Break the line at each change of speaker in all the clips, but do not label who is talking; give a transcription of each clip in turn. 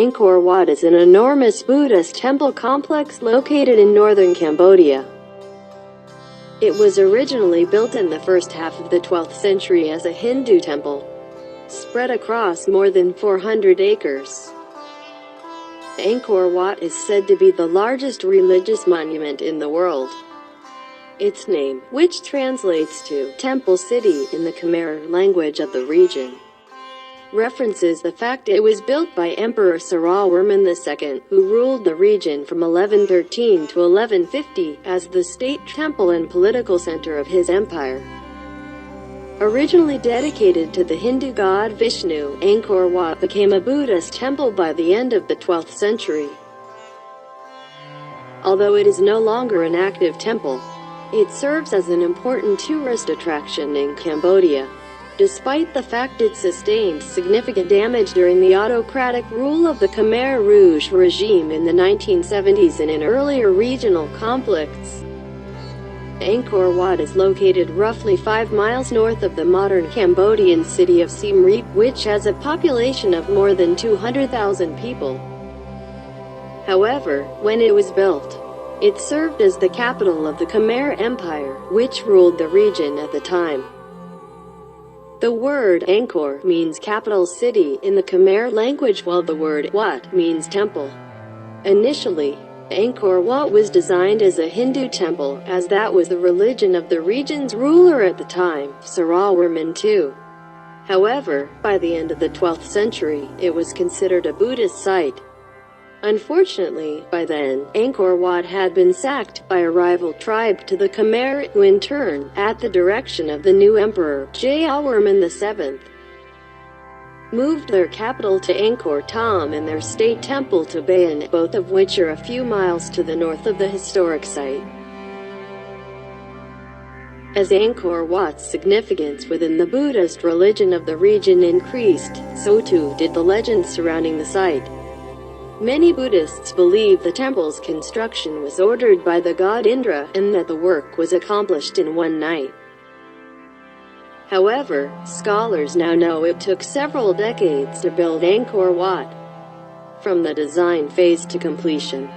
Angkor Wat is an enormous Buddhist temple complex located in northern Cambodia. It was originally built in the first half of the 12th century as a Hindu temple, spread across more than 400 acres. Angkor Wat is said to be the largest religious monument in the world. Its name, which translates to Temple City in the Khmer language of the region, references the fact it was built by Emperor Sarawarman II, who ruled the region from 1113 to 1150 as the state temple and political center of his empire. Originally dedicated to the Hindu god Vishnu, Angkor Wat became a Buddhist temple by the end of the 12th century. Although it is no longer an active temple, it serves as an important tourist attraction in Cambodia, despite the fact it sustained significant damage during the autocratic rule of the Khmer Rouge regime in the 1970s and in earlier regional conflicts. Angkor Wat is located roughly 5 miles north of the modern Cambodian city of Siem Reap, which has a population of more than 200,000 people. However, when it was built, it served as the capital of the Khmer Empire, which ruled the region at the time. The word Angkor means capital city in the Khmer language, while the word Wat means temple. Initially, Angkor Wat was designed as a Hindu temple, as that was the religion of the region's ruler at the time, Sarawarman II. However, by the end of the 12th century, it was considered a Buddhist site. Unfortunately, by then, Angkor Wat had been sacked by a rival tribe to the Khmer, who in turn, at the direction of the new emperor, Jayawarman VII, moved their capital to Angkor Thom and their state temple to Bayon, both of which are a few miles to the north of the historic site. As Angkor Wat's significance within the Buddhist religion of the region increased, so too did the legends surrounding the site. Many Buddhists believe the temple's construction was ordered by the god Indra, and that the work was accomplished in one night. However, scholars now know it took several decades to build Angkor Wat, from the design phase to completion.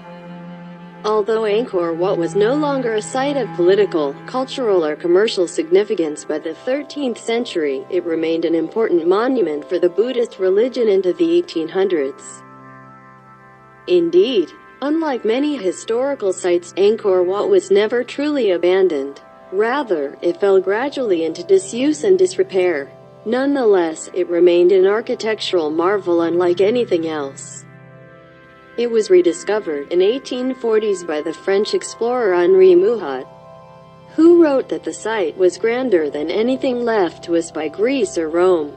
Although Angkor Wat was no longer a site of political, cultural or commercial significance by the 13th century, it remained an important monument for the Buddhist religion into the 1800s. Indeed, unlike many historical sites, Angkor Wat was never truly abandoned. Rather, it fell gradually into disuse and disrepair. Nonetheless, it remained an architectural marvel unlike anything else. It was rediscovered in 1840s by the French explorer Henri Mouhot, who wrote that the site was grander than anything left to us by Greece or Rome.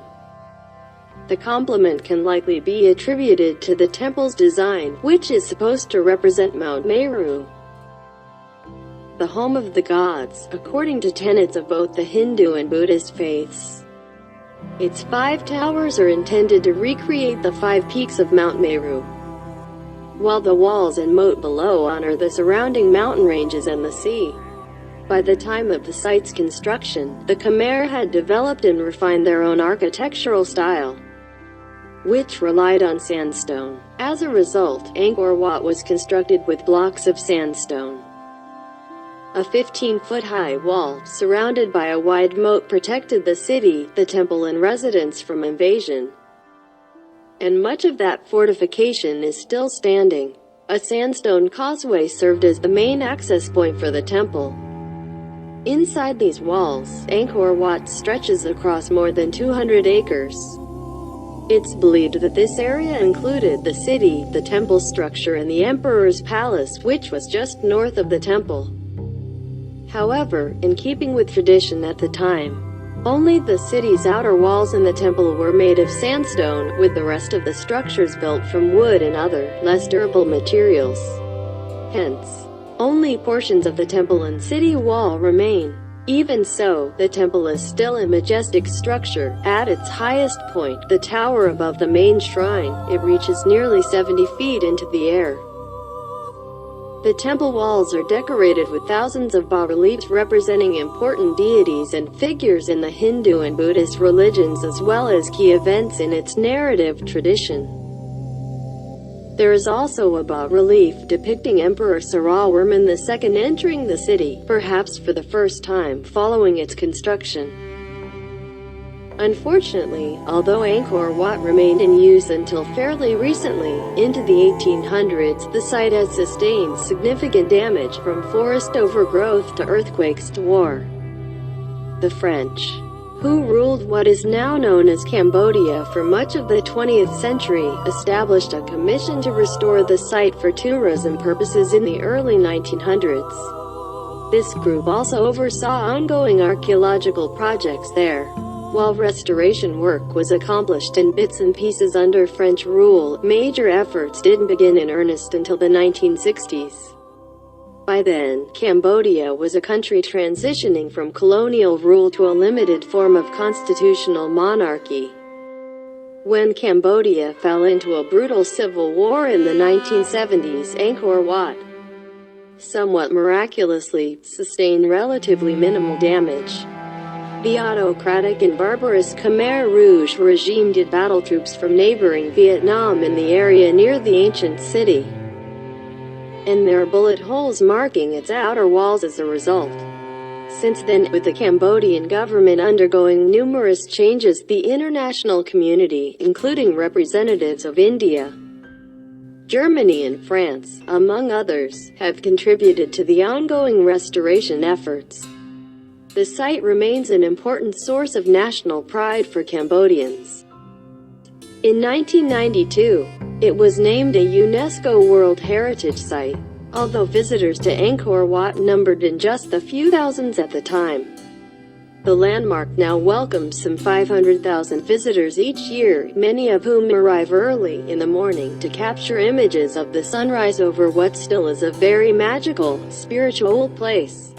The compliment can likely be attributed to the temple's design, which is supposed to represent Mount Meru, the home of the gods, according to tenets of both the Hindu and Buddhist faiths. Its 5 towers are intended to recreate the 5 peaks of Mount Meru, while the walls and moat below honor the surrounding mountain ranges and the sea. By the time of the site's construction, the Khmer had developed and refined their own architectural style, which relied on sandstone. As a result, Angkor Wat was constructed with blocks of sandstone. A 15-foot-high wall, surrounded by a wide moat, protected the city, the temple and residents from invasion. And much of that fortification is still standing. A sandstone causeway served as the main access point for the temple. Inside these walls, Angkor Wat stretches across more than 200 acres. It's believed that this area included the city, the temple structure and the emperor's palace, which was just north of the temple. However, in keeping with tradition at the time, only the city's outer walls and the temple were made of sandstone, with the rest of the structures built from wood and other, less durable materials. Hence, only portions of the temple and city wall remain. Even so, the temple is still a majestic structure. At its highest point, the tower above the main shrine, it reaches nearly 70 feet into the air. The temple walls are decorated with thousands of bas-reliefs representing important deities and figures in the Hindu and Buddhist religions, as well as key events in its narrative tradition. There is also a bas-relief depicting Emperor Sarawarman II entering the city, perhaps for the first time following its construction. Unfortunately, although Angkor Wat remained in use until fairly recently, into the 1800s, the site has sustained significant damage from forest overgrowth to earthquakes to war. The French, who ruled what is now known as Cambodia for much of the 20th century, established a commission to restore the site for tourism purposes in the early 1900s. This group also oversaw ongoing archaeological projects there. While restoration work was accomplished in bits and pieces under French rule, major efforts didn't begin in earnest until the 1960s. By then, Cambodia was a country transitioning from colonial rule to a limited form of constitutional monarchy. When Cambodia fell into a brutal civil war in the 1970s, Angkor Wat, somewhat miraculously, sustained relatively minimal damage. The autocratic and barbarous Khmer Rouge regime did battle troops from neighboring Vietnam in the area near the ancient city, and there are bullet holes marking its outer walls as a result. Since then, with the Cambodian government undergoing numerous changes, the international community, including representatives of India, Germany and France, among others, have contributed to the ongoing restoration efforts. The site remains an important source of national pride for Cambodians. In 1992, it was named a UNESCO World Heritage Site, although visitors to Angkor Wat numbered in just a few thousands at the time. The landmark now welcomes some 500,000 visitors each year, many of whom arrive early in the morning to capture images of the sunrise over what still is a very magical, spiritual place.